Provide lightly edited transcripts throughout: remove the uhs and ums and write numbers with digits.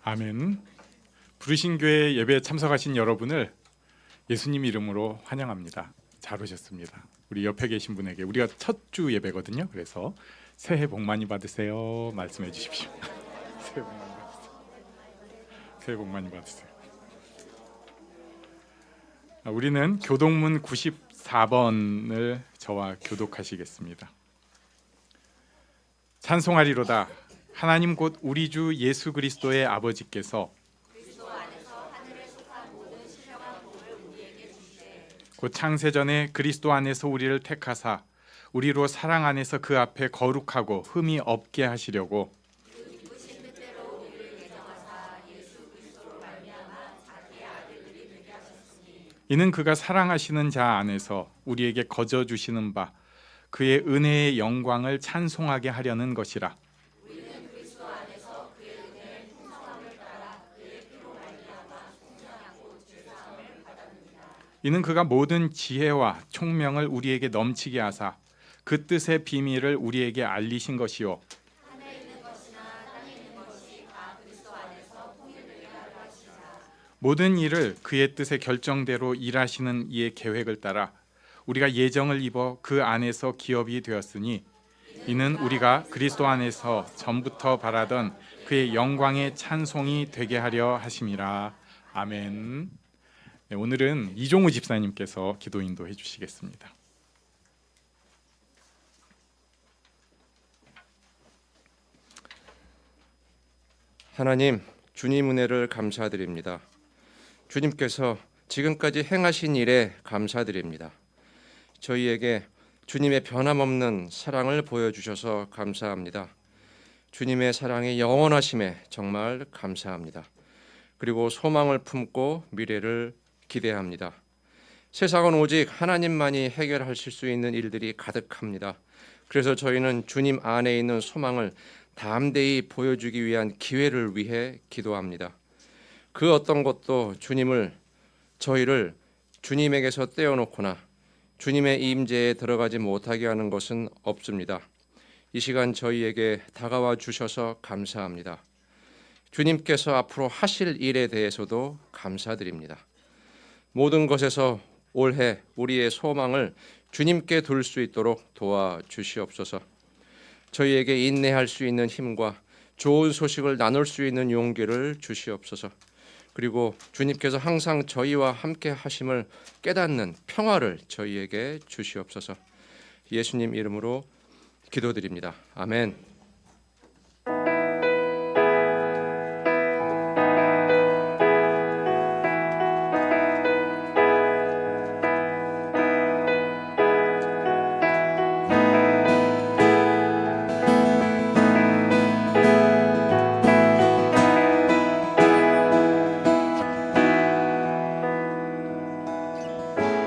아멘. 부르신 교회 예배에 참석하신 여러분을 예수님 이름으로 환영합니다. 잘 오셨습니다. 우리 옆에 계신 분에게 우리가 첫 주 예배거든요. 그래서 새해 복 많이 받으세요 말씀해 주십시오. 새해 복 많이 받으세요. 새해 복 많이 받으세요. 우리는 교독문 94번을 저와 교독하시겠습니다. 찬송하리로다. 하나님 곧 우리 주 예수 그리스도의 아버지께서 곧 창세전에 그리스도 안에서 우리를 택하사 우리로 사랑 안에서 그 앞에 거룩하고 흠이 없게 하시려고 이는 그가 사랑하시는 자 안에서 우리에게 거저 주시는 바 그의 은혜의 영광을 찬송하게 하려는 것이라. 이는 그가 모든 지혜와 총명을 우리에게 넘치게 하사 그 뜻의 비밀을 우리에게 알리신 것이요 모든 일을 그의 뜻의 결정대로 일하시는 이의 계획을 따라 우리가 예정을 입어 그 안에서 기업이 되었으니 이는 우리가 그리스도 안에서 전부터 바라던 그의 영광의 찬송이 되게 하려 하심이라. 아멘. 네, 오늘은 이종우 집사님께서 기도 인도해 주시겠습니다. 하나님, 주님 은혜를 감사드립니다. 주님께서 지금까지 행하신 일에 감사드립니다. 저희에게 주님의 변함없는 사랑을 보여주셔서 감사합니다. 주님의 사랑의 영원하심에 정말 감사합니다. 그리고 소망을 품고 미래를 기대합니다. 세상은 오직 하나님만이 해결하실 수 있는 일들이 가득합니다. 그래서 저희는 주님 안에 있는 소망을 담대히 보여주기 위한 기회를 위해 기도합니다. 그 어떤 것도 저희를 주님에게서 떼어놓거나 주님의 임재에 들어가지 못하게 하는 것은 없습니다. 이 시간 저희에게 다가와 주셔서 감사합니다. 주님께서 앞으로 하실 일에 대해서도 감사드립니다. 모든 것에서 올해 우리의 소망을 주님께 둘 수 있도록 도와주시옵소서. 저희에게 인내할 수 있는 힘과 좋은 소식을 나눌 수 있는 용기를 주시옵소서. 그리고 주님께서 항상 저희와 함께 하심을 깨닫는 평화를 저희에게 주시옵소서. 예수님 이름으로 기도드립니다. 아멘.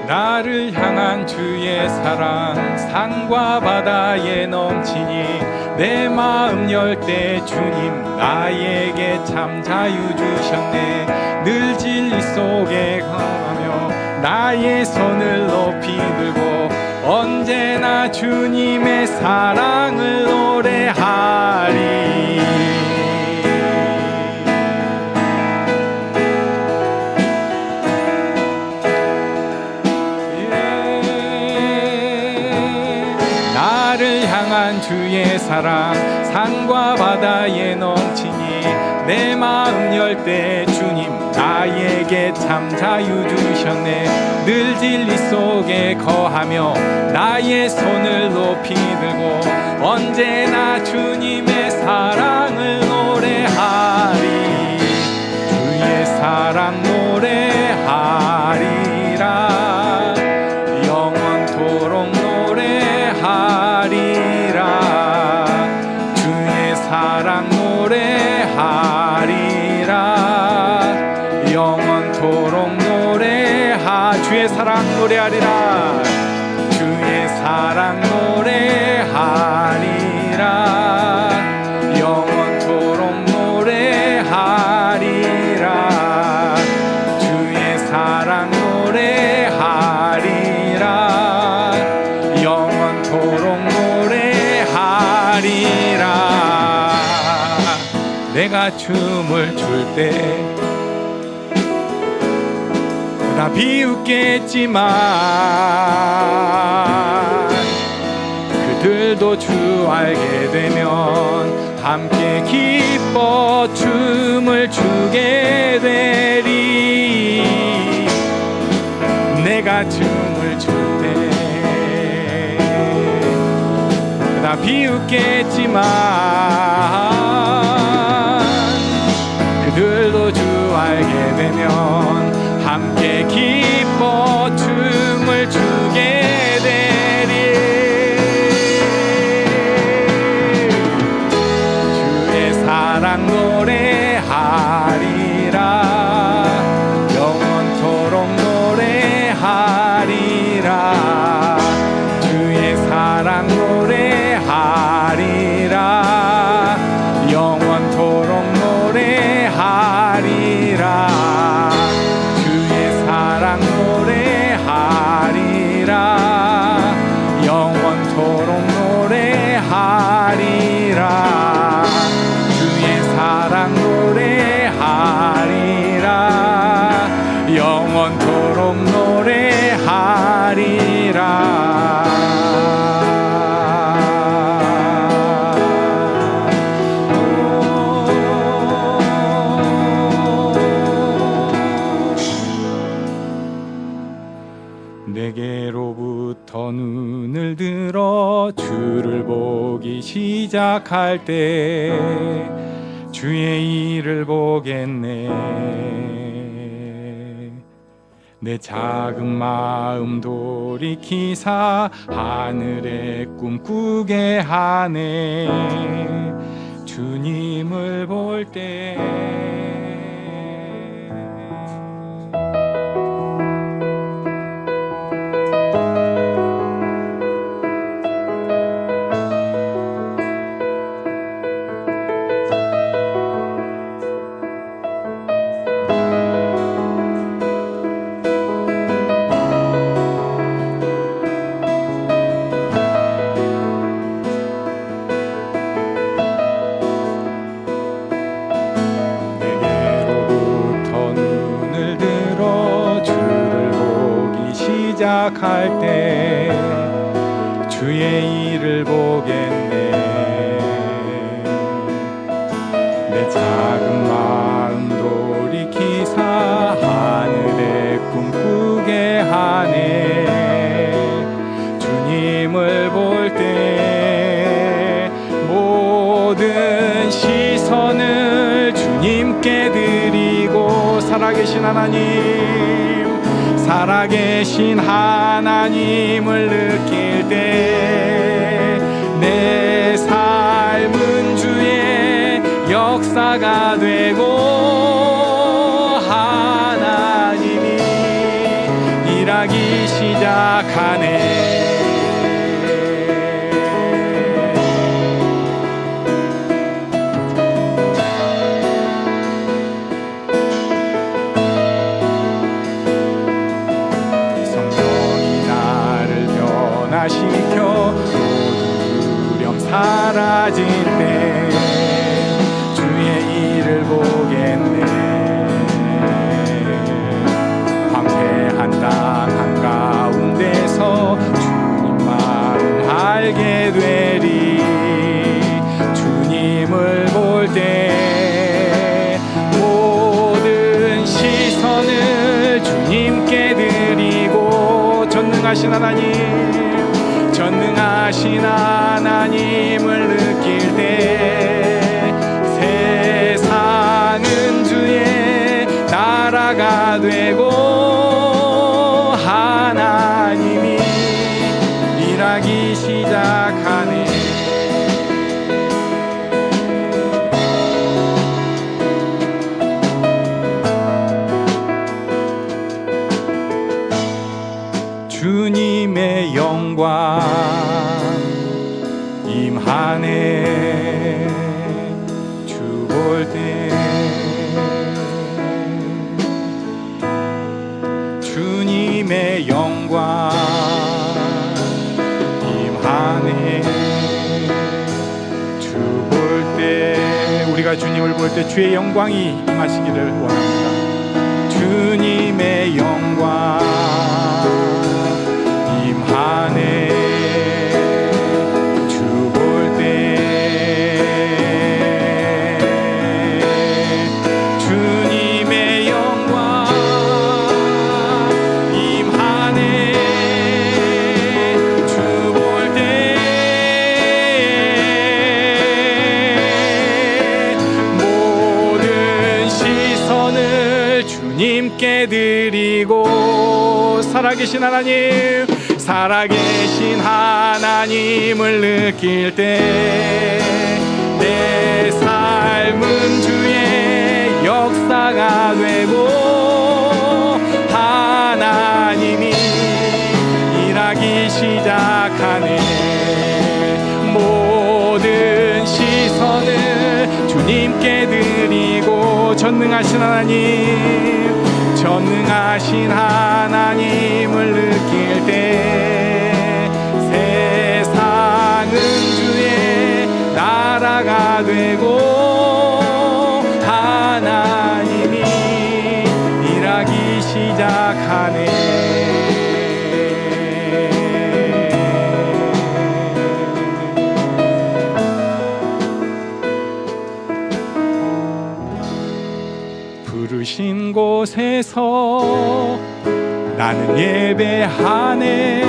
나를 향한 주의 사랑 산과 바다에 넘치니 내 마음 열 때 주님 나에게 참 자유 주셨네. 늘 진리 속에 가며 나의 손을 높이 들고 언제나 주님의 사랑을 노래하리. 주의 사랑 산과 바다에 넘치니 내 마음 열 때 주님 나에게 참 자유 주셨네. 늘 진리 속에 거하며 나의 손을 높이 들고 언제나 주님의 사랑을 노래하리. 주의 사랑 노래하리라. 영원토록 노래하리. 사랑 노래하리라. 영원토록 주의 사랑 노래하리라. 주의 사랑 노래하리라. 영원토록 노래하리라. 주의 사랑 노래하리라. 영원토록 노래하리라. 내가 춤을 출 때 다 비웃겠지만 그들도 주 알게 되면 함께 기뻐 춤을 추게 되리. 내가 춤을 출 때 다 비웃겠지만 그들도 주 알게 되면 함께 기뻐 춤을 추게 되리. 주의 사랑 노래하리라. 영원토록 노래하리라. 주의 사랑 노래하리라. 영원토록 노래하리라. 사랑 노래하리라. 영원토록 노래하리라. 주의 사랑 노래하리라. 영원토록 노래하리라. 내게로부터 눈을 들어 주를 보기 시작할 때 주의 일을 보겠네. 내 작은 마음 돌이키사 하늘의 꿈 꾸게 하네. 주님을 볼 때 시작할 때 주의 일을 보겠네. 내 작은 마음 돌이키사 하늘의 꿈 꾸게 하네. 주님을 볼 때 모든 시선을 주님께 드리고 살아계신 하나님, 살아계신 하나님을 느낄 때 내 삶은 주의 역사가 되고 하나님이 일하기 시작하네. 시켜 모든 두려움 사라질 때 주의 일을 보겠네. 황폐한 땅 한가운데서 주님 마음 알게 되리. 주님을 볼 때 모든 시선을 주님께 드리고 전능하신 하나님, 전능하신 하나님을 느낄 때 세상은 주의 나라가 되고 하나님이 일하기 시작하네. 주님의 영광 임하네. 우리가 주님을 볼 때 주의 영광이 임하시기를 원합니다. 주님의 영광 임하네. 주 볼 때 주님의 영광 임하네. 주 볼 때 모든 시선을 주님께 드리고, 살아계신 하나님, 살아계신 하나님을 느낄 때 내 삶은 주의 역사가 되고 하나님이 일하기 시작하네. 모든 시선을 주님께 드리고, 전능하신 하나님, 전능하신 하나님을 느낄 때 세상은 주의 나라가 되고 하나님이 일하기 시작하네. 부르신 곳에서 나는 예배하네.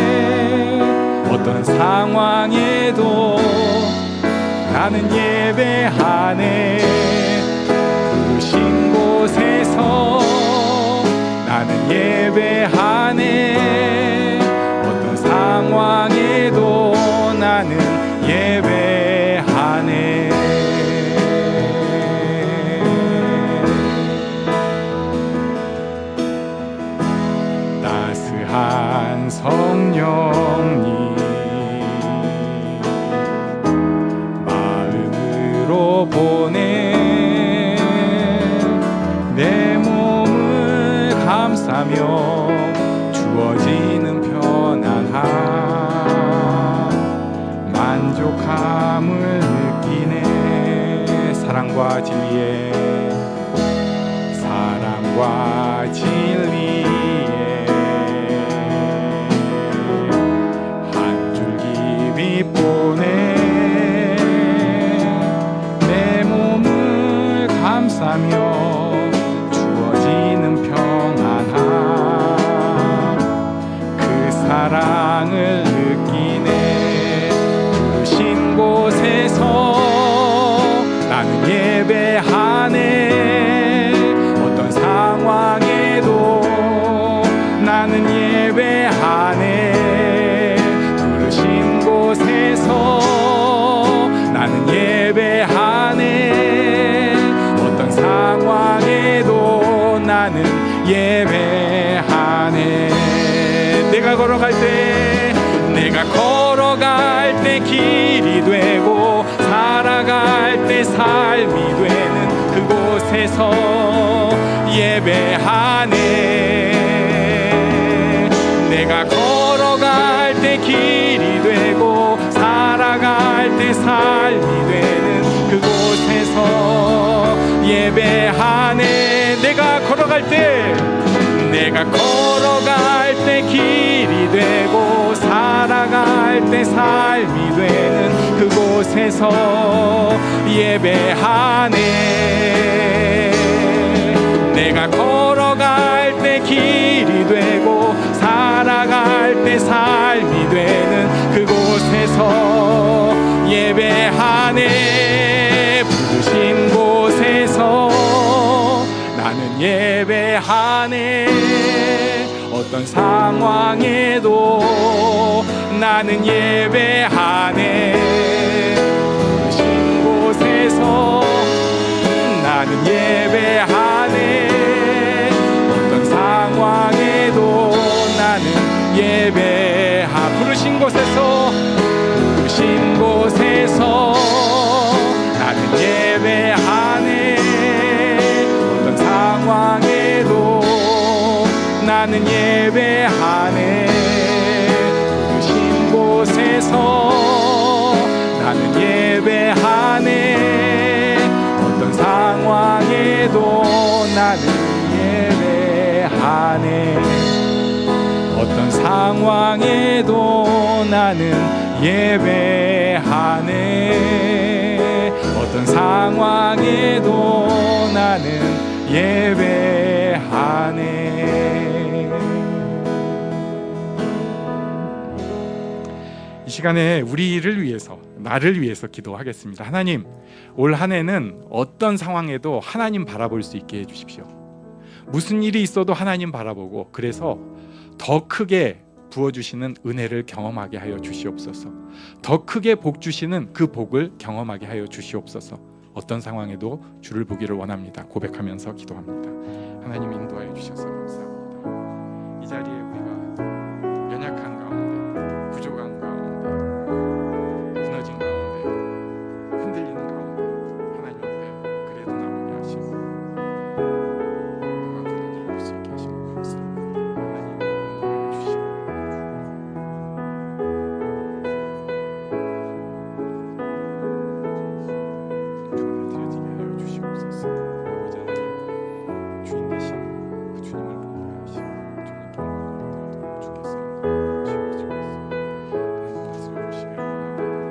어떤 상황에도 나는 예배하네. 부르신 곳에서 나는 예배하네. 어떤 상황에도 나는 예배하네. 따스한 성령님 마음으로 보내 내 몸을 감싸며 주어지는 편안함 만족함을 느끼네. 사랑과 진리에 한 줄기 빛보내 내 몸을 감싸며 주어지는 평안함 그 사랑을 느끼네. 부르신 곳에서 나는 예배하네. 어떤 상황에도 나는 예배하네. 부르신 곳에서 나는 예배하네. 어떤 상황에도 나는 예배하네. 내가 걸어갈 때 길이 되고 살아갈 때 삶이 되는 그곳에서 예배하네. 내가 걸어갈 때 길이 되고 살아갈 때 삶이 되는 그곳에서 예배하네. 내가 걸어갈 때 길이 되고 살아갈 때 삶이 되는 그곳에서 예배하네. 내가 걸어갈 때 길이 되고 살아갈 때 삶이 되는 그곳에서 예배하네. 부르신 곳에서 나는 예배하네. 어떤 상황에도 나는 예배하네. 부르신 곳에서 나는 예배하네. 어떤 상황에도 나는 부르신 곳에서 나는 예배하네. 어떤 상황에도 나는 예배하네. 부르신 곳에서 나는 예배하네. 어떤 나는 예배하네. 어떤 상황에도 나는 예배하네. 이 시간에 우리를 위해서, 나를 위해서 기도하겠습니다. 하나님, 올 한 해는 어떤 상황에도 하나님 바라볼 수 있게 해주십시오. 무슨 일이 있어도 하나님 바라보고, 그래서 더 크게 부어주시는 은혜를 경험하게 하여 주시옵소서. 더 크게 복 주시는 그 복을 경험하게 하여 주시옵소서. 어떤 상황에도 주를 보기를 원합니다. 고백하면서 기도합니다. 하나님 인도하여 주셔서 감사합니다. 이 자리에 우리가 연약한 가운데, 부족한 가운데, 무너진 가운데, 흔들리는 가운데 하나님 앞에 그래도 나오게 하시고 영광 드릴 수 있게 하시고 감사합니다. 하나님 인도하여 주시고 주를 드려지게 하여 주시옵소서. 아버지 하나님, 주인 되신 그 주님을 보게 하시고 주님께 영광을 드리도록 주께서 인도하여 주시옵소서. 하나님 다스려 주시기를 원합니다.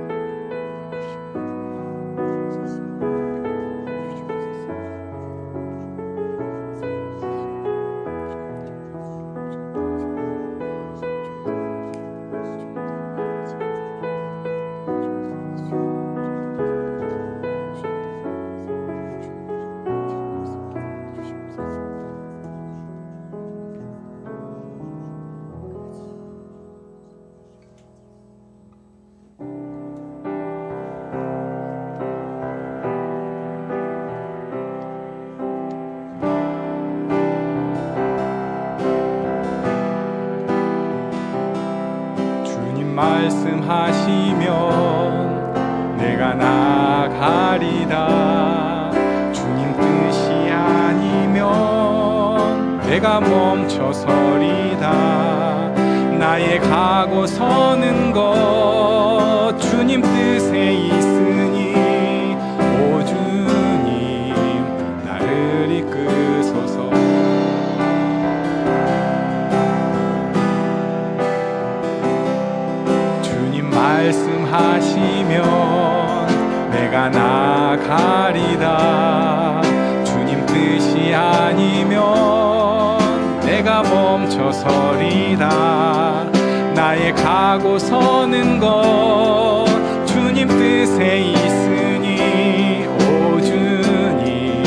주님 말씀하시면 내가 나가리다. 주님 뜻이 아니면 내가 멈춰서리다. 나의 가고 서는 것 주님 뜻에 있으니 오 주님 나를 이끄소서. 주님 말씀하시면 내가 나가리다. 주님 뜻이 아니면 내가 멈춰서리다. 나의 가고 서는 것 주님 뜻에 있으니 오 주님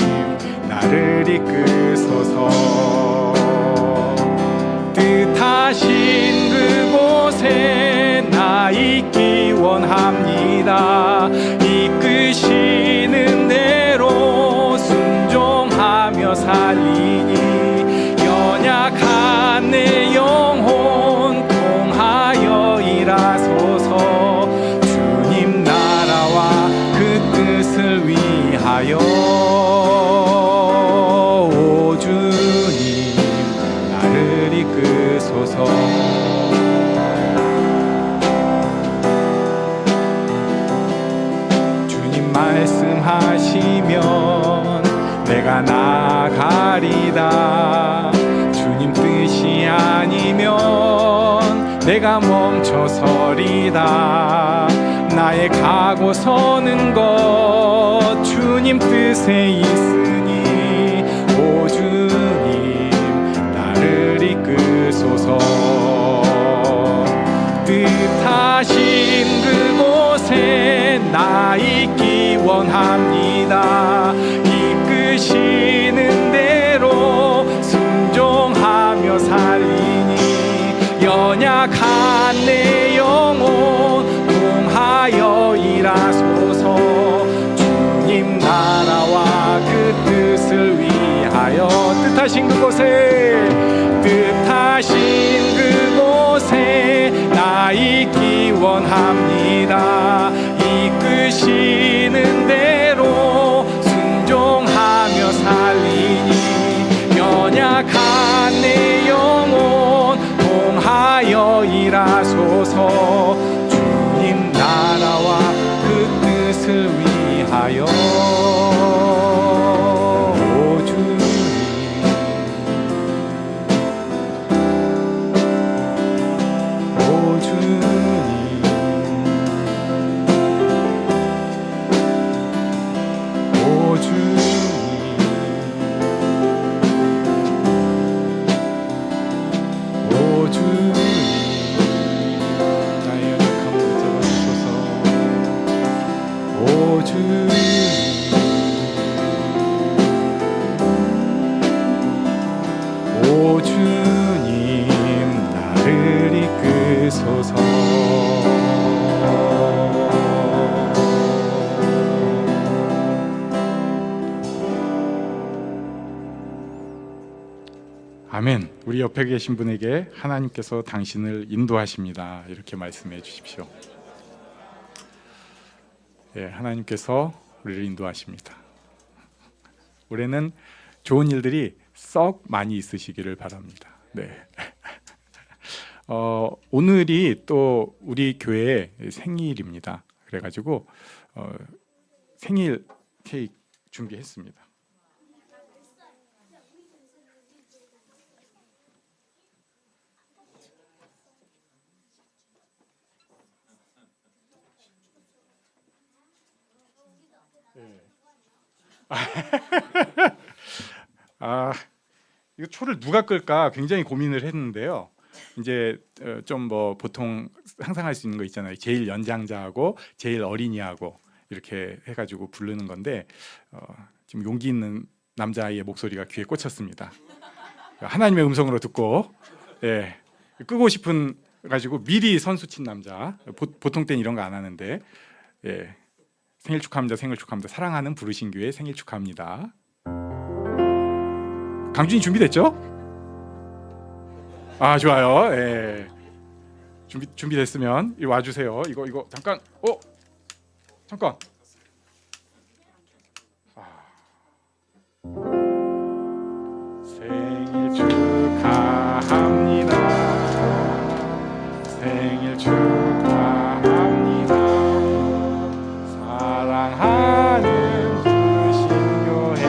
나를 이끄소서. 뜻하신 그곳에 나 있기 원합니다. 이끄시는 대로 순종하며 살리니 연약한 내 영혼 통하여 일하소서. 주님 나라와 그 뜻을 위하여 오 주님 나를 이끄소서. 주님 말씀하시면 내가 나가리다. 주님 뜻이 아니면 내가 멈춰서리다. 나의 가고 서는 것 주님 뜻에 있으니 오 주님 나를 이끄소서. 뜻하신 그곳에 나 있기 원합니다. 이끄시는 대로 순종하며 살리니 연약한 내 영혼 통하여 일하소서. 주님 나라와 그 뜻을 위하여 뜻하신 그곳에 나 있기 원합니다. 이끄시는 대로 순종하며 살리니 연약한 내 영혼 통하여 일하소서. 주님 나라와 그 뜻을 위하여 오 주님 오 주님 나의 연약함을 붙잡아주소서. 오 주님 오 주님 나를 이끄소서. 아멘. 우리 옆에 계신 분에게 하나님께서 당신을 인도하십니다. 이렇게 말씀해 주십시오. 예, 하나님께서 우리를 인도하십니다. 올해는 좋은 일들이 썩 많이 있으시기를 바랍니다. 네. 오늘이 또 우리 교회의 생일입니다. 그래가지고 생일 케이크 준비했습니다. 이거 초를 누가 끌까 굉장히 고민을 했는데요. 이제 좀 뭐 보통 상상할 수 있는 거 있잖아요. 제일 연장자하고 제일 어린이하고 이렇게 해가지고 부르는 건데 지금 용기 있는 남자아이의 목소리가 귀에 꽂혔습니다. 하나님의 음성으로 듣고 예, 끄고 싶은 가지고 미리 선수 친 남자. 보통 때는 이런 거 안 하는데 예, 생일 축하합니다. 생일 축하합니다. 사랑하는 부르신 교회 생일 축하합니다. 강준이 준비됐죠? 아 좋아요. 예. 준비됐으면 이리 와주세요. 이거 잠깐. 잠깐. 생일 축하합니다. 생일 축하합니다. 사랑하는 부르신 교회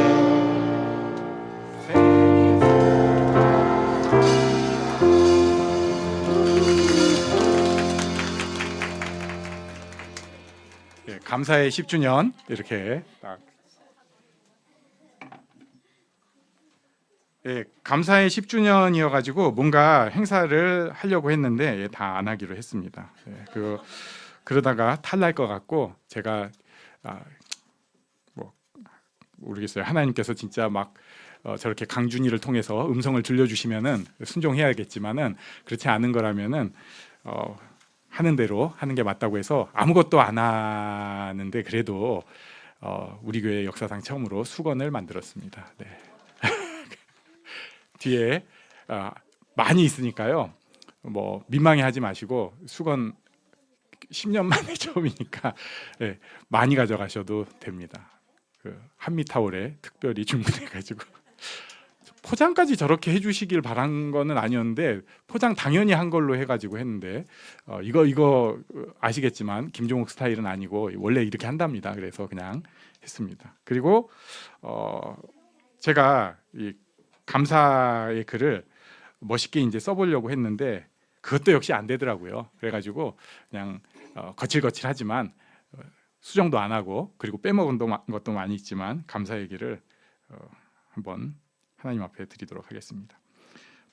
생일 예, 감사의 10주년 이렇게 딱. 예, 감사의 10주년이어가지고 뭔가 행사를 하려고 했는데 예, 다 안 하기로 했습니다. 예, 그러다가 탈날 것 같고 제가 뭐 모르겠어요. 하나님께서 진짜 막 저렇게 강준이를 통해서 음성을 들려주시면은 순종해야겠지만은 그렇지 않은 거라면은 하는 대로 하는 게 맞다고 해서 아무것도 안 하는데 그래도 우리 교회 역사상 처음으로 수건을 만들었습니다. 네. 뒤에 많이 있으니까요. 뭐 민망해하지 마시고 수건 10년 만에 처음이니까 네, 많이 가져가셔도 됩니다. 그 한미타올에 특별히 주문해가지고 포장까지 저렇게 해주시길 바란 거는 아니었는데 포장 당연히 한 걸로 해가지고 했는데 이거 아시겠지만 김종욱 스타일은 아니고 원래 이렇게 한답니다. 그래서 그냥 했습니다. 그리고 제가 이 감사의 글을 멋있게 이제 써보려고 했는데 그것도 역시 안 되더라고요. 그래가지고 그냥 거칠거칠하지만 수정도 안 하고 그리고 빼먹은 것도 많이 있지만 감사 얘기를 한번 하나님 앞에 드리도록 하겠습니다.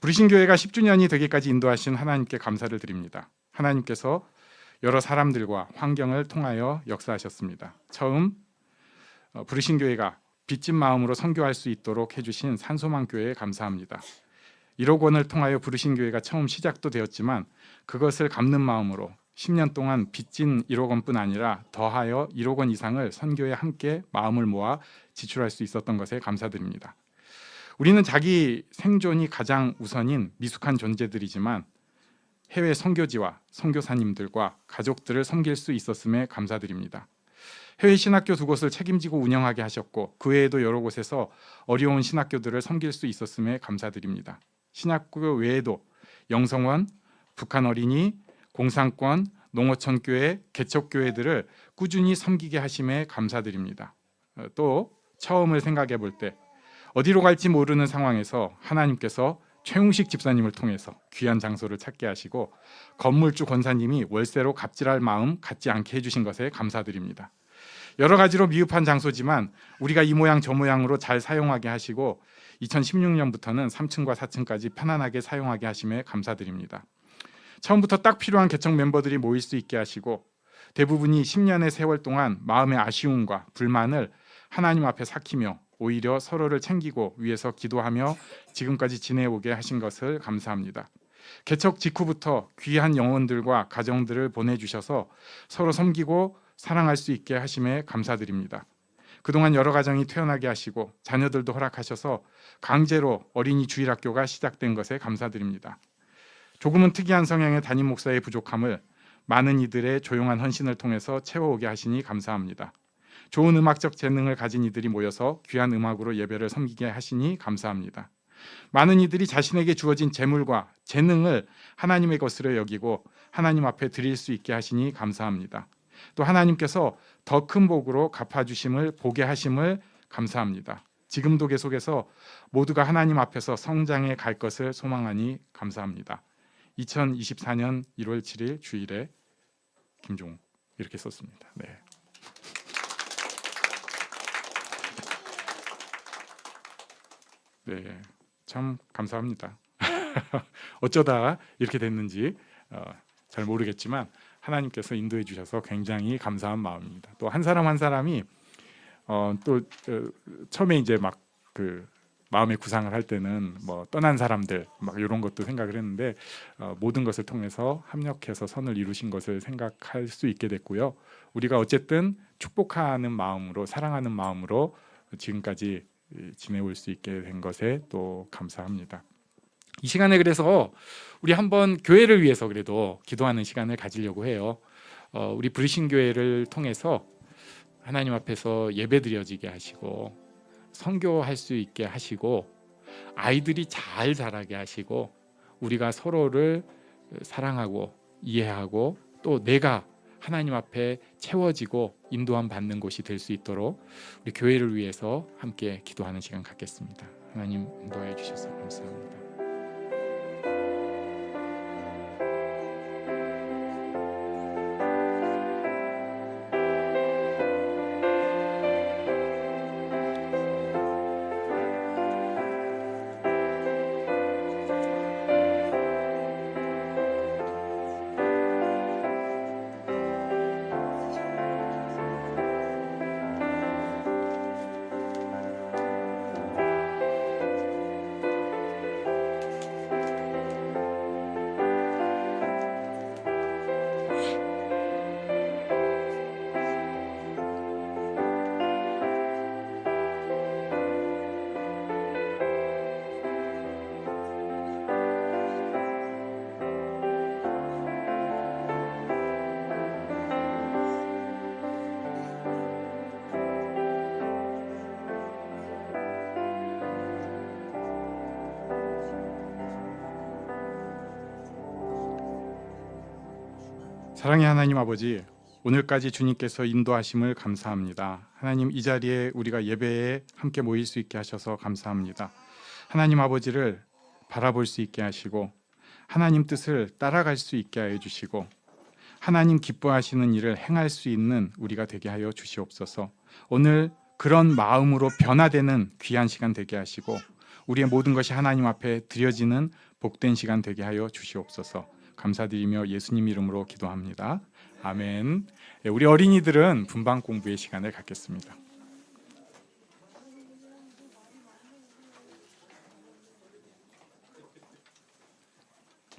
부르신 교회가 10주년이 되기까지 인도하신 하나님께 감사를 드립니다. 하나님께서 여러 사람들과 환경을 통하여 역사하셨습니다. 처음 부르신 교회가 빚진 마음으로 선교할 수 있도록 해주신 산소망 교회에 감사합니다. 1억 원을 통하여 부르신 교회가 처음 시작도 되었지만 그것을 갚는 마음으로 10년 동안 빚진 1억 원뿐 아니라 더하여 1억 원 이상을 선교에 함께 마음을 모아 지출할 수 있었던 것에 감사드립니다. 우리는 자기 생존이 가장 우선인 미숙한 존재들이지만 해외 선교지와 선교사님들과 가족들을 섬길 수 있었음에 감사드립니다. 해외 신학교 2곳을 책임지고 운영하게 하셨고 그 외에도 여러 곳에서 어려운 신학교들을 섬길 수 있었음에 감사드립니다. 신학교 외에도 영성원, 북한 어린이, 공산권, 농어촌교회, 개척교회들을 꾸준히 섬기게 하심에 감사드립니다. 또 처음을 생각해 볼 때 어디로 갈지 모르는 상황에서 하나님께서 최웅식 집사님을 통해서 귀한 장소를 찾게 하시고 건물주 권사님이 월세로 갑질할 마음 갖지 않게 해주신 것에 감사드립니다. 여러 가지로 미흡한 장소지만 우리가 이 모양 저 모양으로 잘 사용하게 하시고 2016년부터는 3층과 4층까지 편안하게 사용하게 하심에 감사드립니다. 처음부터 딱 필요한 개척 멤버들이 모일 수 있게 하시고 대부분이 10년의 세월 동안 마음의 아쉬움과 불만을 하나님 앞에 삭히며 오히려 서로를 챙기고 위해서 기도하며 지금까지 지내오게 하신 것을 감사합니다. 개척 직후부터 귀한 영혼들과 가정들을 보내주셔서 서로 섬기고 사랑할 수 있게 하심에 감사드립니다. 그동안 여러 가정이 퇴원하게 하시고 자녀들도 허락하셔서 강제로 어린이 주일학교가 시작된 것에 감사드립니다. 조금은 특이한 성향의 담임 목사의 부족함을 많은 이들의 조용한 헌신을 통해서 채워오게 하시니 감사합니다. 좋은 음악적 재능을 가진 이들이 모여서 귀한 음악으로 예배를 섬기게 하시니 감사합니다. 많은 이들이 자신에게 주어진 재물과 재능을 하나님의 것으로 여기고 하나님 앞에 드릴 수 있게 하시니 감사합니다. 또 하나님께서 더 큰 복으로 갚아주심을 보게 하심을 감사합니다. 지금도 계속해서 모두가 하나님 앞에서 성장해 갈 것을 소망하니 감사합니다. 2024년 1월 7일 주일에 김종 이렇게 썼습니다. 네. 네, 참 감사합니다. 어쩌다 이렇게 됐는지 잘 모르겠지만 하나님께서 인도해 주셔서 굉장히 감사한 마음입니다. 또 한 사람 한 사람이 처음에 이제 막 그 마음의 구상을 할 때는 뭐 떠난 사람들 막 이런 것도 생각을 했는데 모든 것을 통해서 합력해서 선을 이루신 것을 생각할 수 있게 됐고요. 우리가 어쨌든 축복하는 마음으로 사랑하는 마음으로 지금까지 지내올 수 있게 된 것에 또 감사합니다. 이 시간에 그래서 우리 한번 교회를 위해서 그래도 기도하는 시간을 가지려고 해요. 우리 부르신 교회를 통해서 하나님 앞에서 예배드려지게 하시고 선교할 수 있게 하시고 아이들이 잘 자라게 하시고 우리가 서로를 사랑하고 이해하고 또 내가 하나님 앞에 채워지고 인도함 받는 곳이 될 수 있도록 우리 교회를 위해서 함께 기도하는 시간 갖겠습니다. 하나님 인도해 주셔서 감사합니다. 사랑의 하나님 아버지, 오늘까지 주님께서 인도하심을 감사합니다. 하나님, 이 자리에 우리가 예배에 함께 모일 수 있게 하셔서 감사합니다. 하나님 아버지를 바라볼 수 있게 하시고 하나님 뜻을 따라갈 수 있게 하여 주시고 하나님 기뻐하시는 일을 행할 수 있는 우리가 되게 하여 주시옵소서. 오늘 그런 마음으로 변화되는 귀한 시간 되게 하시고 우리의 모든 것이 하나님 앞에 드려지는 복된 시간 되게 하여 주시옵소서. 감사드리며 예수님 이름으로 기도합니다. 아멘. 우리 어린이들은 분방 공부의 시간을 갖겠습니다.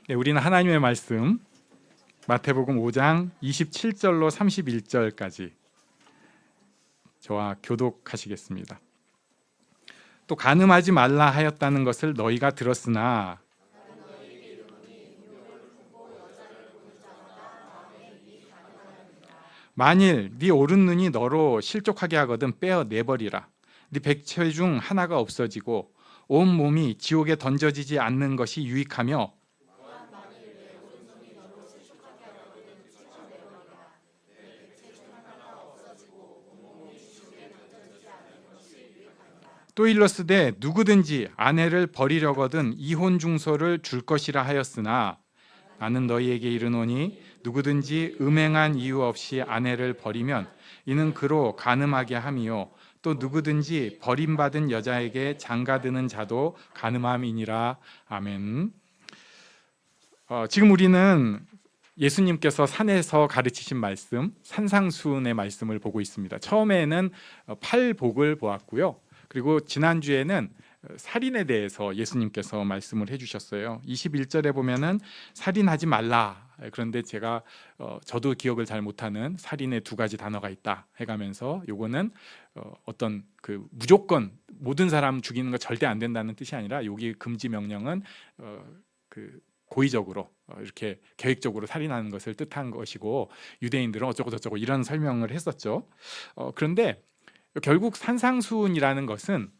네, 우리는 하나님의 말씀 마태복음 5장 27절로 31절까지 저와 교독하시겠습니다. 또 간음하지 말라 하였다는 것을 너희가 들었으나 만일 네 오른 눈이 너로 실족하게 하거든 빼어 내버리라. 네 백체 중 하나가 없어지고 온 몸이 지옥에 던져지지 않는 것이 유익하며 또 일렀으되 누구든지 아내를 버리려거든 이혼 중서를 줄 것이라 하였으나 나는 너희에게 이르노니 누구든지 음행한 이유 없이 아내를 버리면 이는 그로 간음하게 함이요 또 누구든지 버림받은 여자에게 장가드는 자도 간음함이니라. 아멘. 지금 우리는 예수님께서 산에서 가르치신 말씀, 산상수훈의 말씀을 보고 있습니다. 처음에는 팔복을 보았고요. 그리고 지난주에는 살인에 대해서 예수님께서 말씀을 해주셨어요. 21절에 보면은 살인하지 말라. 그런데 제가 저도 기억을 잘 못하는 살인의 두 가지 단어가 있다 해가면서 요거는 어떤 그 무조건 모든 사람 죽이는 거 절대 안 된다는 뜻이 아니라 여기 금지 명령은 그 고의적으로 이렇게 계획적으로 살인하는 것을 뜻한 것이고 유대인들은 어쩌고 저쩌고 이런 설명을 했었죠. 그런데 결국 산상수훈이라는 것은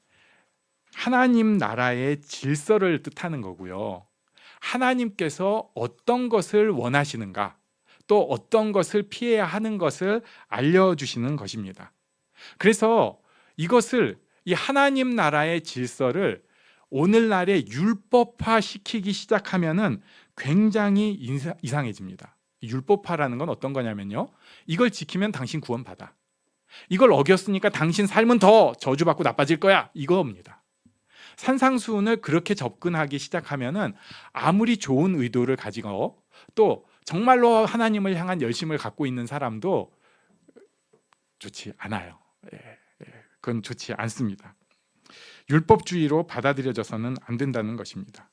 하나님 나라의 질서를 뜻하는 거고요. 하나님께서 어떤 것을 원하시는가, 또 어떤 것을 피해야 하는 것을 알려주시는 것입니다. 그래서 이것을 이 하나님 나라의 질서를 오늘날에 율법화 시키기 시작하면은 굉장히 이상해집니다. 율법화라는 건 어떤 거냐면요, 이걸 지키면 당신 구원받아, 이걸 어겼으니까 당신 삶은 더 저주받고 나빠질 거야, 이거입니다. 산상수훈을 그렇게 접근하기 시작하면은 아무리 좋은 의도를 가지고 또 정말로 하나님을 향한 열심을 갖고 있는 사람도 좋지 않아요. 그건 좋지 않습니다. 율법주의로 받아들여져서는 안 된다는 것입니다.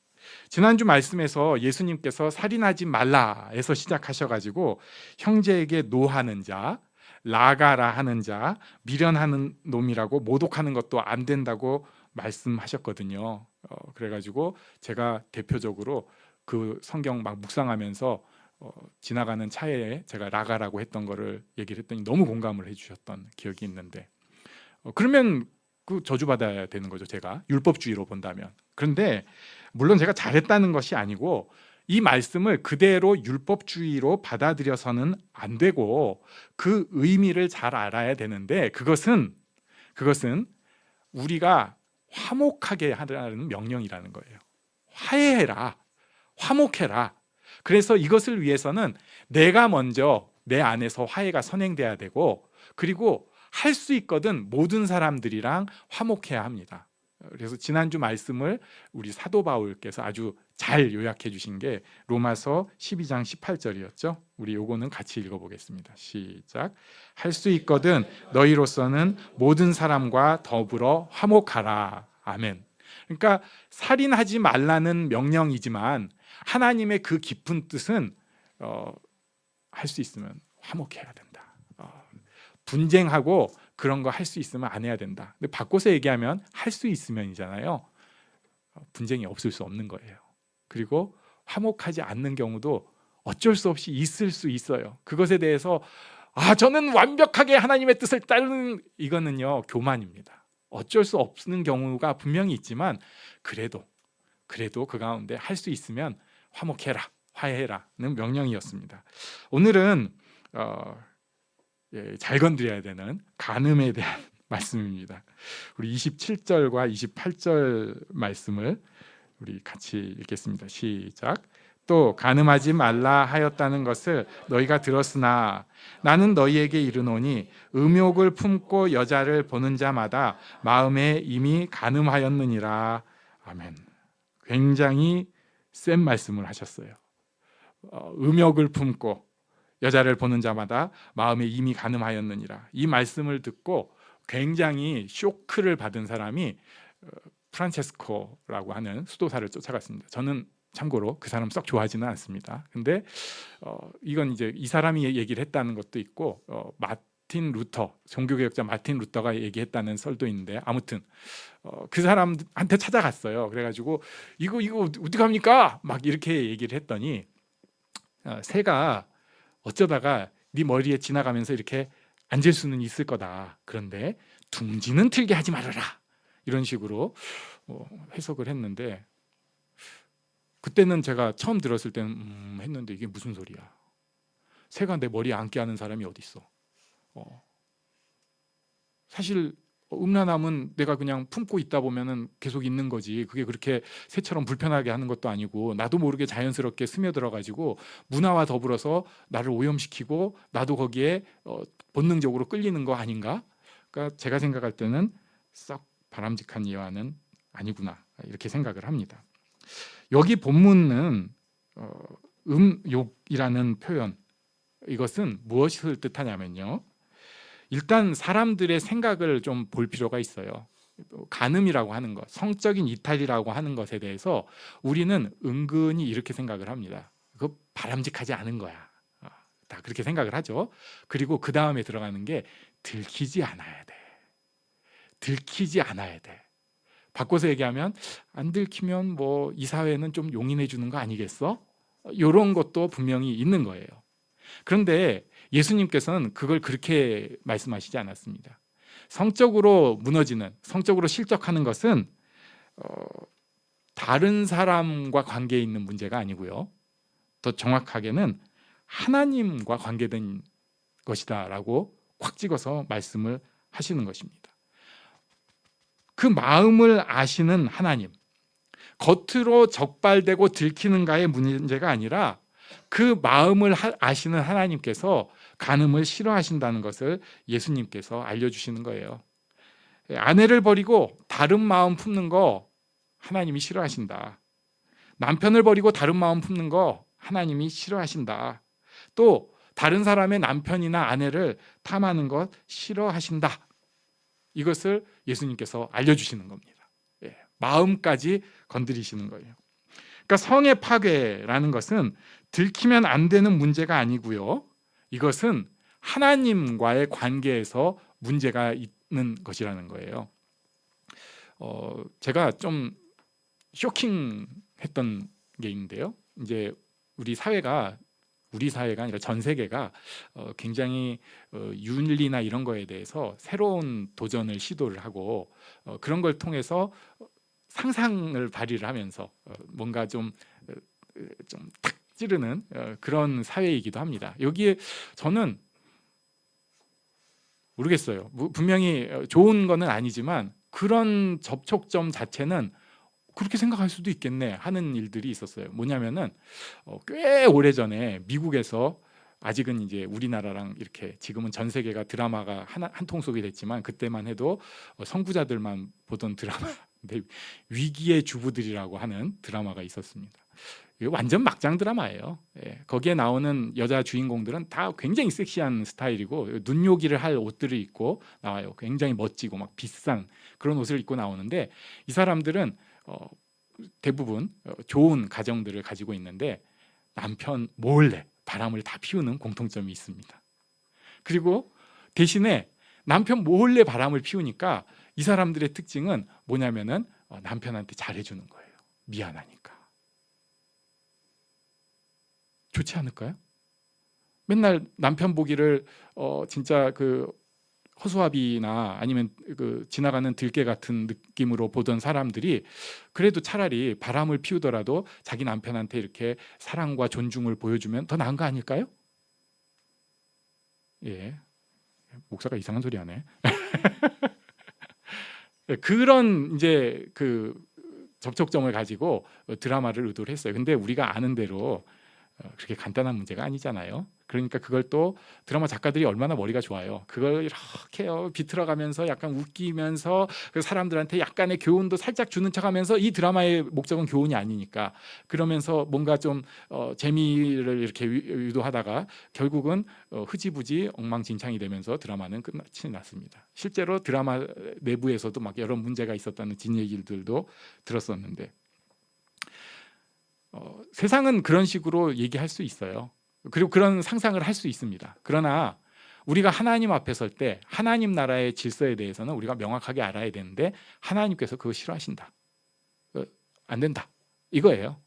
지난주 말씀에서 예수님께서 살인하지 말라에서 시작하셔가지고 형제에게 노하는 자, 라가라 하는 자, 미련하는 놈이라고 모독하는 것도 안 된다고 말씀하셨거든요. 그래가지고 제가 대표적으로 그 성경 막 묵상하면서 지나가는 차에 제가 라가라고 했던 거를 얘기를 했더니 너무 공감을 해주셨던 기억이 있는데, 그러면 그 저주받아야 되는 거죠, 제가 율법주의로 본다면. 그런데 물론 제가 잘했다는 것이 아니고 이 말씀을 그대로 율법주의로 받아들여서는 안 되고 그 의미를 잘 알아야 되는데, 그것은 우리가 화목하게 하라는 명령이라는 거예요. 화해해라, 화목해라. 그래서 이것을 위해서는 내가 먼저 내 안에서 화해가 선행돼야 되고, 그리고 할 수 있거든 모든 사람들이랑 화목해야 합니다. 그래서 지난주 말씀을 우리 사도 바울께서 아주 잘 요약해 주신 게 로마서 12장 18절이었죠. 우리 요거는 같이 읽어보겠습니다. 시작. 할 수 있거든 너희로서는 모든 사람과 더불어 화목하라. 아멘. 그러니까 살인하지 말라는 명령이지만 하나님의 그 깊은 뜻은 할 수 있으면 화목해야 된다. 분쟁하고 그런 거 할 수 있으면 안 해야 된다. 근데 바꿔서 얘기하면 할 수 있으면이잖아요. 분쟁이 없을 수 없는 거예요. 그리고 화목하지 않는 경우도 어쩔 수 없이 있을 수 있어요. 그것에 대해서 저는 완벽하게 하나님의 뜻을 따르는, 이거는요 교만입니다. 어쩔 수 없는 경우가 분명히 있지만 그래도 그 가운데 할 수 있으면 화목해라, 화해해라는 명령이었습니다. 오늘은 잘 건드려야 되는 간음에 대한 말씀입니다. 우리 27절과 28절 말씀을 우리 같이 읽겠습니다. 시작. 또 간음하지 말라 하였다는 것을 너희가 들었으나 나는 너희에게 이르노니 음욕을 품고 여자를 보는 자마다 마음에 이미 간음하였느니라. 아멘. 굉장히 센 말씀을 하셨어요. 음욕을 품고 여자를 보는 자마다 마음에 이미 간음하였느니라. 이 말씀을 듣고 굉장히 쇼크를 받은 사람이 프란체스코라고 하는 수도사를 쫓아갔습니다. 저는 참고로 그 사람 썩 좋아하지는 않습니다. 근데 이건 이제 이 사람이 얘기를 했다는 것도 있고 마틴 루터, 종교개혁자 마틴 루터가 얘기했다는 설도 있는데, 아무튼 그 사람한테 찾아갔어요. 그래가지고 이거 어떻게 합니까? 막 이렇게 얘기를 했더니 새가 어쩌다가 네 머리에 지나가면서 이렇게 앉을 수는 있을 거다. 그런데 둥지는 틀게 하지 말아라. 이런 식으로 해석을 했는데, 그때는 제가 처음 들었을 때는 했는데 이게 무슨 소리야? 새가 내 머리에 앉게 하는 사람이 어디 있어? 사실 음란함은 내가 그냥 품고 있다 보면은 계속 있는 거지. 그게 그렇게 새처럼 불편하게 하는 것도 아니고 나도 모르게 자연스럽게 스며들어 가지고 문화와 더불어서 나를 오염시키고 나도 거기에 본능적으로 끌리는 거 아닌가? 그러니까 제가 생각할 때는 썩 바람직한 예화는 아니구나 이렇게 생각을 합니다. 여기 본문은 음욕이라는 표현, 이것은 무엇을 뜻하냐면요, 일단 사람들의 생각을 좀 볼 필요가 있어요. 간음이라고 하는 것, 성적인 이탈이라고 하는 것에 대해서 우리는 은근히 이렇게 생각을 합니다. 그거 바람직하지 않은 거야. 다 그렇게 생각을 하죠. 그리고 그 다음에 들어가는 게 들키지 않아야 돼. 들키지 않아야 돼. 바꿔서 얘기하면 안 들키면 뭐 이 사회는 좀 용인해 주는 거 아니겠어? 이런 것도 분명히 있는 거예요. 그런데 예수님께서는 그걸 그렇게 말씀하시지 않았습니다. 성적으로 무너지는, 성적으로 실족하는 것은 다른 사람과 관계에 있는 문제가 아니고요, 더 정확하게는 하나님과 관계된 것이다라고 꽉 찍어서 말씀을 하시는 것입니다. 그 마음을 아시는 하나님, 겉으로 적발되고 들키는가의 문제가 아니라 그 마음을 아시는 하나님께서 간음을 싫어하신다는 것을 예수님께서 알려주시는 거예요. 아내를 버리고 다른 마음 품는 거 하나님이 싫어하신다. 남편을 버리고 다른 마음 품는 거 하나님이 싫어하신다. 또 다른 사람의 남편이나 아내를 탐하는 것 싫어하신다. 이것을 예수님께서 알려주시는 겁니다. 마음까지 건드리시는 거예요. 그러니까 성의 파괴라는 것은 들키면 안 되는 문제가 아니고요, 이것은 하나님과의 관계에서 문제가 있는 것이라는 거예요. 제가 좀 쇼킹했던 게 있는데요, 이제 우리 사회가 아니라 전 세계가 굉장히 윤리나 이런 거에 대해서 새로운 도전을 시도를 하고 그런 걸 통해서 상상을 발휘를 하면서 뭔가 좀 탁 찌르는 그런 사회이기도 합니다. 여기에 저는 모르겠어요. 분명히 좋은 거는 아니지만 그런 접촉점 자체는 그렇게 생각할 수도 있겠네 하는 일들이 있었어요. 뭐냐면은 꽤 오래전에 미국에서, 아직은 이제 우리나라랑 이렇게 지금은 전 세계가 드라마가 한 통속이 됐지만 그때만 해도 선구자들만 보던 드라마, 위기의 주부들이라고 하는 드라마가 있었습니다. 이거 완전 막장 드라마예요. 거기에 나오는 여자 주인공들은 다 굉장히 섹시한 스타일이고 눈요기를 할 옷들을 입고 나와요. 굉장히 멋지고 막 비싼 그런 옷을 입고 나오는데 이 사람들은 대부분 좋은 가정들을 가지고 있는데 남편 몰래 바람을 다 피우는 공통점이 있습니다. 그리고 대신에 남편 몰래 바람을 피우니까 이 사람들의 특징은 뭐냐면은 남편한테 잘해주는 거예요. 미안하니까. 좋지 않을까요? 맨날 남편 보기를 진짜 그 허수아비나 아니면 그 지나가는 들개 같은 느낌으로 보던 사람들이 그래도 차라리 바람을 피우더라도 자기 남편한테 이렇게 사랑과 존중을 보여주면 더 나은 거 아닐까요? 목사가 이상한 소리 하네. 그런 이제 그 접촉점을 가지고 드라마를 의도를 했어요. 근데 우리가 아는 대로 그렇게 간단한 문제가 아니잖아요. 그러니까 그걸 또 드라마 작가들이 얼마나 머리가 좋아요. 그걸 이렇게 비틀어가면서 약간 웃기면서 그 사람들한테 약간의 교훈도 살짝 주는 척하면서, 이 드라마의 목적은 교훈이 아니니까 그러면서 뭔가 좀 재미를 이렇게 유도하다가 결국은 흐지부지 엉망진창이 되면서 드라마는 끝이 났습니다. 실제로 드라마 내부에서도 막 여러 문제가 있었다는 뒷얘기들도 들었었는데 세상은 그런 식으로 얘기할 수 있어요. 그리고 그런 상상을 할 수 있습니다. 그러나 우리가 하나님 앞에 설 때 하나님 나라의 질서에 대해서는 우리가 명확하게 알아야 되는데 하나님께서 그거 싫어하신다. 안 된다. 이거예요.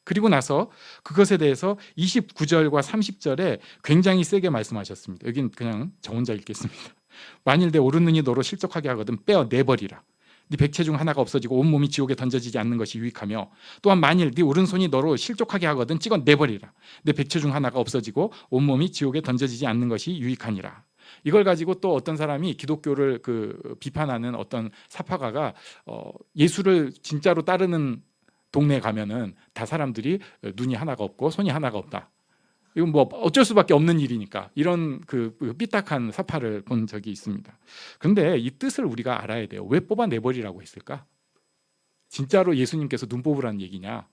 그리고 나서 그것에 대해서 29절과 30절에 굉장히 세게 말씀하셨습니다. 여긴 그냥 저 혼자 읽겠습니다. 만일 내 오른눈이 너로 실족하게 하거든 빼어 내버리라. 네 백체 중 하나가 없어지고 온몸이 지옥에 던져지지 않는 것이 유익하며, 또한 만일 네 오른손이 너로 실족하게 하거든 찍어 내버리라. 네 백체 중 하나가 없어지고 온몸이 지옥에 던져지지 않는 것이 유익하니라. 이걸 가지고 또 어떤 사람이 기독교를 비판하는 어떤 사파가가 예수를 진짜로 따르는 동네에 가면은 다 사람들이 눈이 하나가 없고 손이 하나가 없다. 이건 뭐 어쩔 수밖에 없는 일이니까 이런 삐딱한 사파를 본 적이 있습니다. 그런데 이 뜻을 우리가 알아야 돼요. 왜 뽑아내버리라고 했을까? 진짜로 예수님께서 눈 뽑으라는 얘기냐?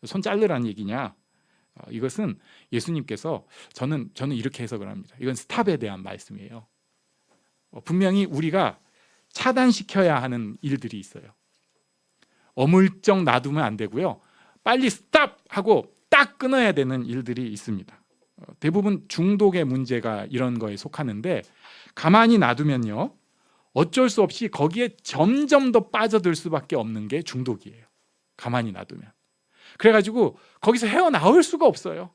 손 자르라는 얘기냐? 이것은 예수님께서 저는 이렇게 해석을 합니다. 이건 스탑에 대한 말씀이에요. 분명히 우리가 차단시켜야 하는 일들이 있어요. 어물쩍 놔두면 안 되고요. 빨리 스탑하고 딱 끊어야 되는 일들이 있습니다. 대부분 중독의 문제가 이런 거에 속하는데 가만히 놔두면요. 어쩔 수 없이 거기에 점점 더 빠져들 수밖에 없는 게 중독이에요. 가만히 놔두면. 그래가지고 거기서 헤어나올 수가 없어요.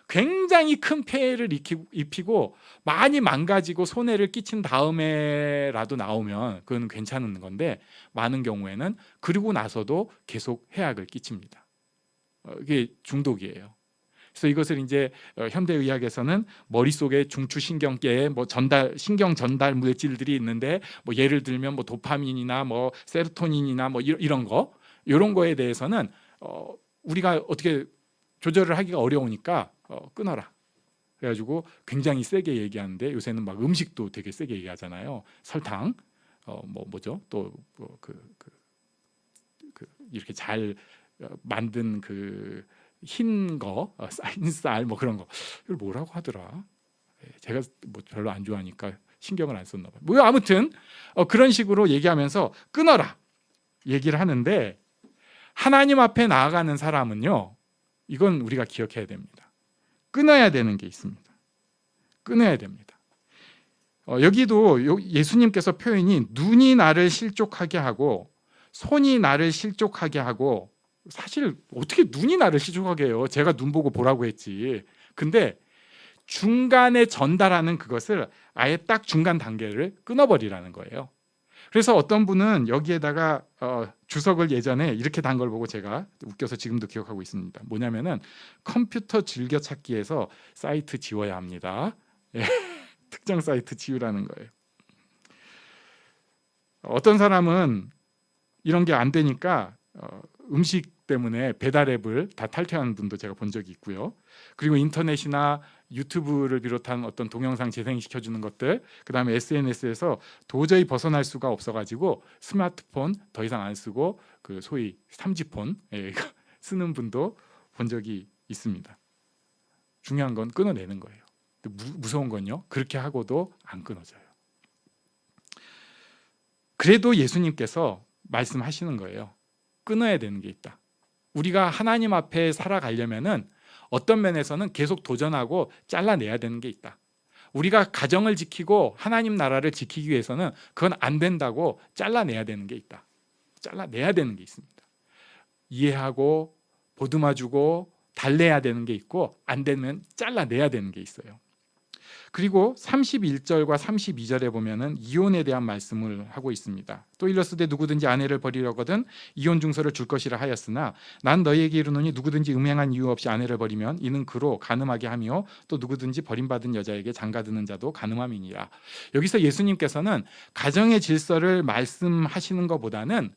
굉장히 큰 폐해를 입히고 많이 망가지고 손해를 끼친 다음에라도 나오면 그건 괜찮은 건데 많은 경우에는 그리고 나서도 계속 해악을 끼칩니다. 이게 중독이에요. 그래서 이것을 이제 현대의학에서는 머릿속에 중추신경계에 뭐 신경 전달 물질들이 있는데 뭐 예를 들면 뭐 도파민이나 뭐 세로토닌이나 뭐 이런 거에 대해서는 우리가 어떻게 조절을 하기가 어려우니까 끊어라. 그래가지고 굉장히 세게 얘기하는데 요새는 막 음식도 되게 세게 얘기하잖아요. 설탕, 뭐죠? 또 이렇게 잘 만든 흰 거, 쌀 뭐 그런 거 이걸 뭐라고 하더라? 제가 뭐 별로 안 좋아하니까 신경을 안 썼나 봐요. 뭐 아무튼 그런 식으로 얘기하면서 끊어라 얘기를 하는데 하나님 앞에 나아가는 사람은요. 이건 우리가 기억해야 됩니다. 끊어야 되는 게 있습니다. 끊어야 됩니다. 여기도 예수님께서 표현이 눈이 나를 실족하게 하고 손이 나를 실족하게 하고 사실 어떻게 눈이 나를 실족하게 해요? 제가 눈 보고 보라고 했지. 근데 중간에 전달하는 그것을 아예 딱 중간 단계를 끊어버리라는 거예요. 그래서 어떤 분은 여기에다가 주석을 예전에 이렇게 단 걸 보고 제가 웃겨서 지금도 기억하고 있습니다. 뭐냐면은 컴퓨터 즐겨찾기에서 사이트 지워야 합니다. 특정 사이트 지우라는 거예요. 어떤 사람은 이런 게 안 되니까 음식 때문에 배달 앱을 다 탈퇴하는 분도 제가 본 적이 있고요. 그리고 인터넷이나 유튜브를 비롯한 어떤 동영상 재생시켜주는 것들, 그 다음에 SNS에서 도저히 벗어날 수가 없어가지고 스마트폰 더 이상 안 쓰고 소위 3G폰 쓰는 분도 본 적이 있습니다. 중요한 건 끊어내는 거예요. 무서운 건요, 그렇게 하고도 안 끊어져요. 그래도 예수님께서 말씀하시는 거예요. 끊어야 되는 게 있다. 우리가 하나님 앞에 살아가려면은 어떤 면에서는 계속 도전하고 잘라내야 되는 게 있다. 우리가 가정을 지키고 하나님 나라를 지키기 위해서는 그건 안 된다고 잘라내야 되는 게 있다. 잘라내야 되는 게 있습니다. 이해하고 보듬어주고 달래야 되는 게 있고 안 되면 잘라내야 되는 게 있어요. 그리고 31절과 32절에 보면은 이혼에 대한 말씀을 하고 있습니다. 또 일렀으되 누구든지 아내를 버리려거든 이혼 증서를 줄 것이라 하였으나 난 너희에게 이르노니 누구든지 음행한 이유 없이 아내를 버리면 이는 그로 간음하게 하며 또 누구든지 버림받은 여자에게 장가드는 자도 간음함이니라. 여기서 예수님께서는 가정의 질서를 말씀하시는 것보다는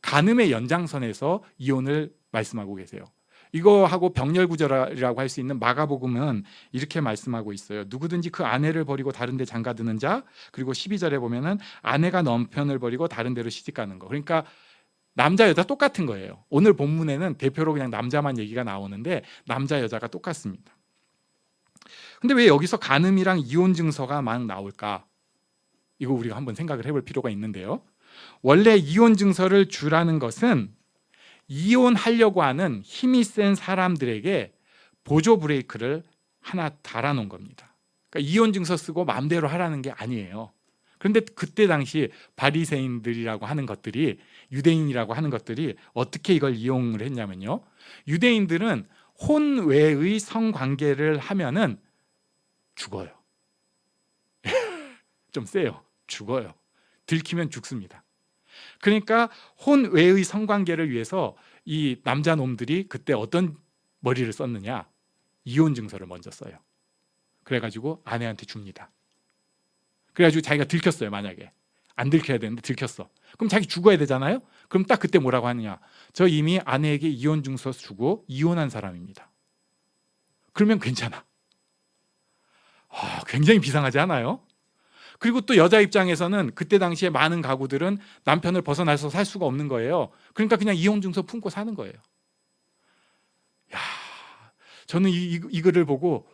간음의 연장선에서 이혼을 말씀하고 계세요. 이거하고 병렬구절이라고 할 수 있는 마가복음은 이렇게 말씀하고 있어요. 누구든지 그 아내를 버리고 다른 데 장가드는 자, 그리고 12절에 보면은 아내가 남편을 버리고 다른 데로 시집가는 거. 그러니까 남자 여자 똑같은 거예요. 오늘 본문에는 대표로 그냥 남자만 얘기가 나오는데 남자 여자가 똑같습니다. 근데 왜 여기서 간음이랑 이혼 증서가 막 나올까? 이거 우리가 한번 생각을 해볼 필요가 있는데요. 원래 이혼 증서를 주라는 것은 이혼하려고 하는 힘이 센 사람들에게 보조 브레이크를 하나 달아놓은 겁니다. 그러니까 이혼 증서 쓰고 마음대로 하라는 게 아니에요. 그런데 그때 당시 바리새인들이라고 하는 것들이, 유대인이라고 하는 것들이 어떻게 이걸 이용을 했냐면요. 유대인들은 혼외의 성관계를 하면은 죽어요. 좀 세요. 죽어요. 들키면 죽습니다. 그러니까 혼외의 성관계를 위해서 이 남자 놈들이 그때 어떤 머리를 썼느냐, 이혼 증서를 먼저 써요. 그래가지고 아내한테 줍니다. 그래가지고 자기가 들켰어요. 만약에 안 들켜야 되는데 들켰어. 그럼 자기 죽어야 되잖아요. 그럼 딱 그때 뭐라고 하느냐? 저 이미 아내에게 이혼 증서 주고 이혼한 사람입니다. 그러면 괜찮아. 굉장히 비상하지 않아요? 그리고 또 여자 입장에서는 그때 당시에 많은 가구들은 남편을 벗어나서 살 수가 없는 거예요. 그러니까 그냥 이혼 증서 품고 사는 거예요. 야, 저는 이 글을 보고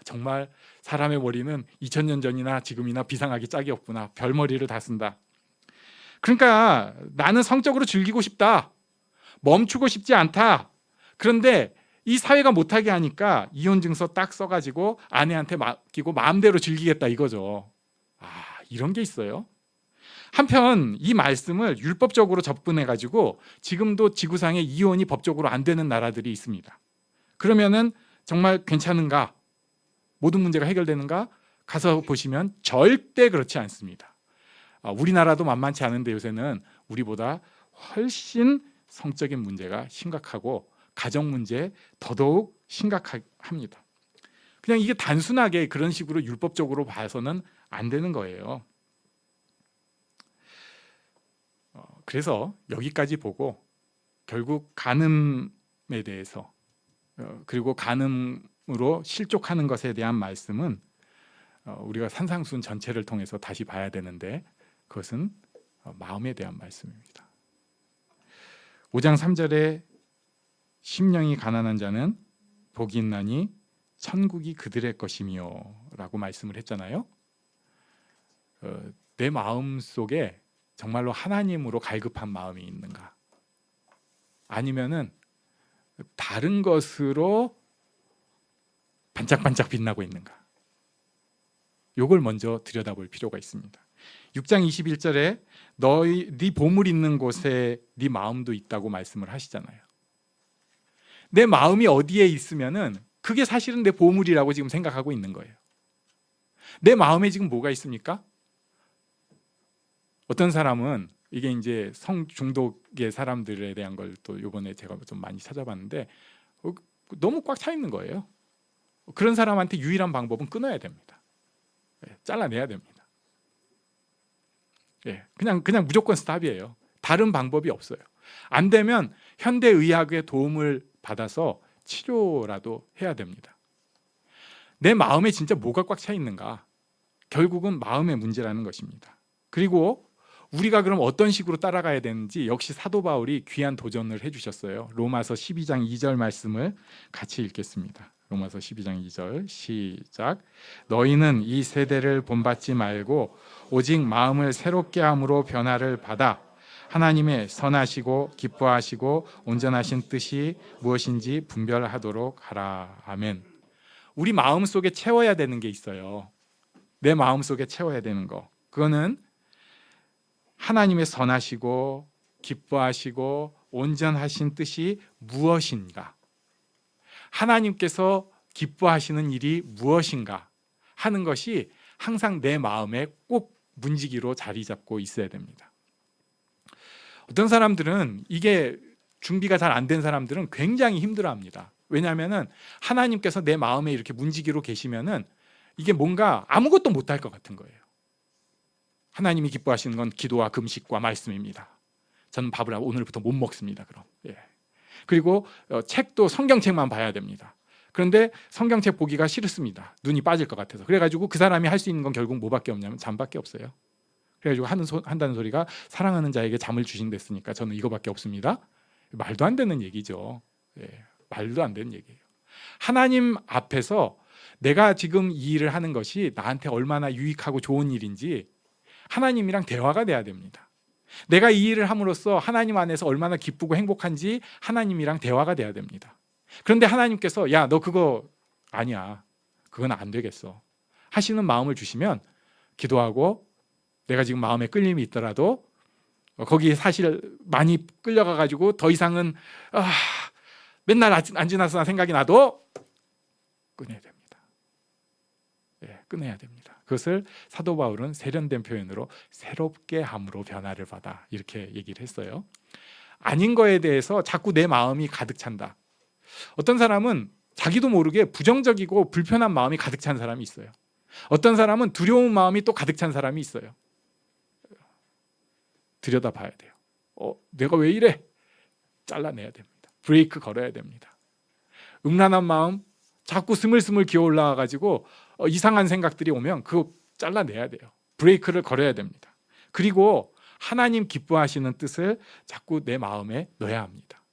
정말 사람의 머리는 2000년 전이나 지금이나 비상하기 짝이 없구나. 별머리를 다 쓴다. 그러니까 나는 성적으로 즐기고 싶다. 멈추고 싶지 않다. 그런데 이 사회가 못하게 하니까 이혼 증서 딱 써가지고 아내한테 맡기고 마음대로 즐기겠다 이거죠. 이런 게 있어요. 한편 이 말씀을 율법적으로 접근해가지고 지금도 지구상에 이혼이 법적으로 안 되는 나라들이 있습니다. 그러면은 정말 괜찮은가? 모든 문제가 해결되는가? 가서 보시면 절대 그렇지 않습니다. 우리나라도 만만치 않은데 요새는 우리보다 훨씬 성적인 문제가 심각하고 가정 문제 더더욱 심각합니다. 그냥 이게 단순하게 그런 식으로 율법적으로 봐서는 안 되는 거예요. 그래서 여기까지 보고 결국 간음에 대해서 그리고 간음으로 실족하는 것에 대한 말씀은 우리가 산상순 전체를 통해서 다시 봐야 되는데 그것은 마음에 대한 말씀입니다. 5장 3절에 심령이 가난한 자는 복이 있나니 천국이 그들의 것이며 라고 말씀을 했잖아요. 내 마음 속에 정말로 하나님으로 갈급한 마음이 있는가? 아니면은 다른 것으로 반짝반짝 빛나고 있는가? 요걸 먼저 들여다볼 필요가 있습니다. 6장 21절에 네 보물 있는 곳에 네 마음도 있다고 말씀을 하시잖아요. 내 마음이 어디에 있으면은 그게 사실은 내 보물이라고 지금 생각하고 있는 거예요. 내 마음에 지금 뭐가 있습니까? 어떤 사람은 이게 이제 성 중독의 사람들에 대한 걸 또 이번에 제가 좀 많이 찾아봤는데 너무 꽉 차 있는 거예요. 그런 사람한테 유일한 방법은 끊어야 됩니다. 잘라내야 됩니다. 그냥 무조건 스탑이에요. 다른 방법이 없어요. 안 되면 현대 의학의 도움을 받아서 치료라도 해야 됩니다. 내 마음에 진짜 뭐가 꽉 차 있는가? 결국은 마음의 문제라는 것입니다. 그리고 우리가 그럼 어떤 식으로 따라가야 되는지 역시 사도 바울이 귀한 도전을 해주셨어요. 로마서 12장 2절 말씀을 같이 읽겠습니다. 로마서 12장 2절 시작. 너희는 이 세대를 본받지 말고 오직 마음을 새롭게 함으로 변화를 받아 하나님의 선하시고 기뻐하시고 온전하신 뜻이 무엇인지 분별하도록 하라. 아멘. 우리 마음 속에 채워야 되는 게 있어요. 내 마음 속에 채워야 되는 거. 그거는 하나님의 선하시고 기뻐하시고 온전하신 뜻이 무엇인가? 하나님께서 기뻐하시는 일이 무엇인가 하는 것이 항상 내 마음에 꼭 문지기로 자리 잡고 있어야 됩니다. 어떤 사람들은 이게 준비가 잘 안 된 사람들은 굉장히 힘들어합니다. 왜냐하면 하나님께서 내 마음에 이렇게 문지기로 계시면은 이게 뭔가 아무것도 못할 것 같은 거예요. 하나님이 기뻐하시는 건 기도와 금식과 말씀입니다. 저는 밥을 오늘부터 못 먹습니다. 그럼 그리고 책도 성경책만 봐야 됩니다. 그런데 성경책 보기가 싫습니다. 눈이 빠질 것 같아서. 그래가지고 그 사람이 할 수 있는 건 결국 뭐밖에 없냐면 잠밖에 없어요. 그래가지고 한다는 소리가 사랑하는 자에게 잠을 주신댔으니까 저는 이거밖에 없습니다. 말도 안 되는 얘기죠. 말도 안 되는 얘기예요. 하나님 앞에서 내가 지금 이 일을 하는 것이 나한테 얼마나 유익하고 좋은 일인지 하나님이랑 대화가 돼야 됩니다. 내가 이 일을 함으로써 하나님 안에서 얼마나 기쁘고 행복한지 하나님이랑 대화가 돼야 됩니다. 그런데 하나님께서 야, 너 그거 아니야. 그건 안 되겠어. 하시는 마음을 주시면 기도하고 내가 지금 마음에 끌림이 있더라도 거기에 사실 많이 끌려가가지고 더 이상은 맨날 안 지나서나 생각이 나도 끊어야 됩니다. 끊어야 됩니다. 그것을 사도 바울은 세련된 표현으로 새롭게 함으로 변화를 받아 이렇게 얘기를 했어요. 아닌 거에 대해서 자꾸 내 마음이 가득 찬다. 어떤 사람은 자기도 모르게 부정적이고 불편한 마음이 가득 찬 사람이 있어요. 어떤 사람은 두려운 마음이 또 가득 찬 사람이 있어요. 들여다봐야 돼요. 내가 왜 이래? 잘라내야 됩니다. 브레이크 걸어야 됩니다. 음란한 마음 자꾸 스물스물 기어 올라와 가지고 이상한 생각들이 오면 그거 잘라내야 돼요. 브레이크를 걸어야 됩니다. 그리고 하나님 기뻐하시는 뜻을 자꾸 내 마음에 넣어야 합니다.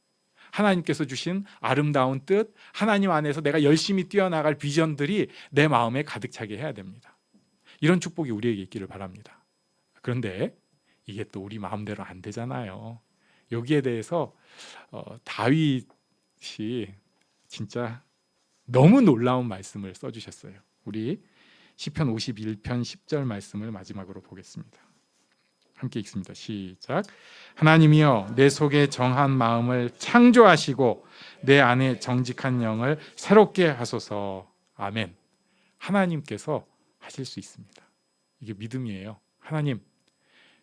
하나님께서 주신 아름다운 뜻, 하나님 안에서 내가 열심히 뛰어나갈 비전들이 내 마음에 가득 차게 해야 됩니다. 이런 축복이 우리에게 있기를 바랍니다. 그런데 이게 또 우리 마음대로 안 되잖아요. 여기에 대해서 다윗이 진짜 너무 놀라운 말씀을 써주셨어요. 우리 시편 51편 10절 말씀을 마지막으로 보겠습니다. 함께 읽습니다. 시작. 하나님이여 내 속에 정한 마음을 창조하시고 내 안에 정직한 영을 새롭게 하소서. 아멘. 하나님께서 하실 수 있습니다. 이게 믿음이에요. 하나님,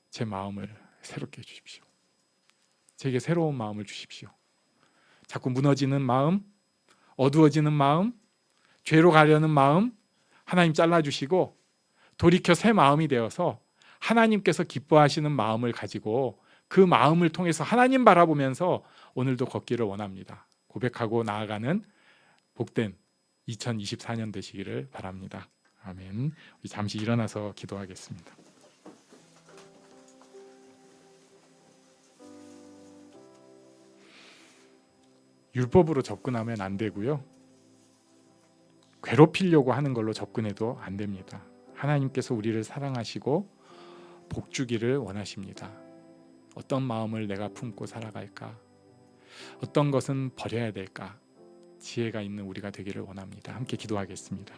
제 마음을 새롭게 해주십시오. 제게 새로운 마음을 주십시오. 자꾸 무너지는 마음, 어두워지는 마음, 죄로 가려는 마음 하나님 잘라주시고 돌이켜 새 마음이 되어서 하나님께서 기뻐하시는 마음을 가지고 그 마음을 통해서 하나님 바라보면서 오늘도 걷기를 원합니다. 고백하고 나아가는 복된 2024년 되시기를 바랍니다. 아멘. 우리 잠시 일어나서 기도하겠습니다. 율법으로 접근하면 안 되고요. 괴롭히려고 하는 걸로 접근해도 안 됩니다. 하나님께서 우리를 사랑하시고 복 주기를 원하십니다. 어떤 마음을 내가 품고 살아갈까? 어떤 것은 버려야 될까? 지혜가 있는 우리가 되기를 원합니다. 함께 기도하겠습니다.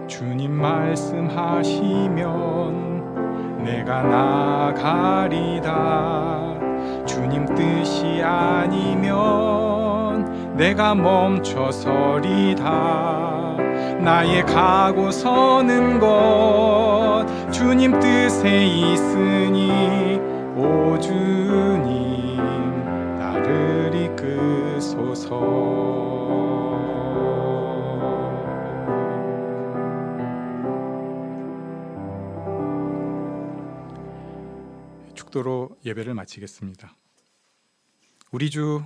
주님 말씀하시면 내가 나아가리다. 주님 뜻이 아니면 내가 멈춰서리다. 나의 가고 서는 것 주님 뜻에 있으니 오 주님 나를 이끄소서. 축도로 예배를 마치겠습니다. 우리 주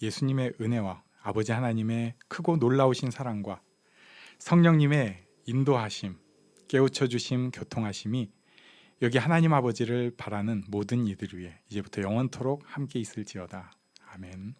예수님의 은혜와 아버지 하나님의 크고 놀라우신 사랑과 성령님의 인도하심, 깨우쳐 주심, 교통하심이 여기 하나님 아버지를 바라는 모든 이들 위해 이제부터 영원토록 함께 있을지어다. 아멘.